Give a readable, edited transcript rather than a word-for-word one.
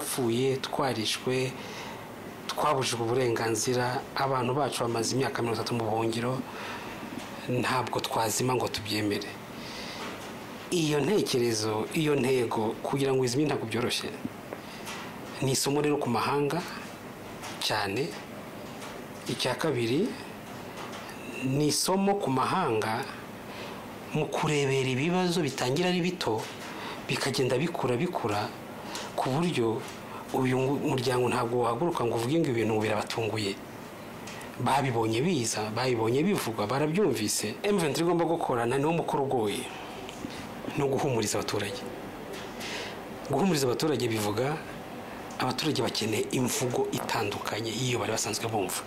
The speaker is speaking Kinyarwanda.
twarapfuye twarishwe twabujijwe uburenganzira abantu bacu bamaze imyaka 30 mu buhungiro ntabwo twazima ngo tubyemere iyo ntekerezo iyo ntego kugira ngo izimi ntabwo byoroshye ni isomo rero ku mahanga cyane icya kabiri ni isomo ku mahanga mu kurebera ibibazo bitangira ari bito bikagenda bikura ku buryo uyu muryango ntabwo wahaguruka ngo uvuge ngo ibintu birabatunguye babibonye biza babibonye bivugwa barabyumvise M23 igomba gukorana no mukoro ugoye no guhumuriza abaturage bivuga abaturage bakeneye imvugo itandukanye iyo bari basanzwe bumva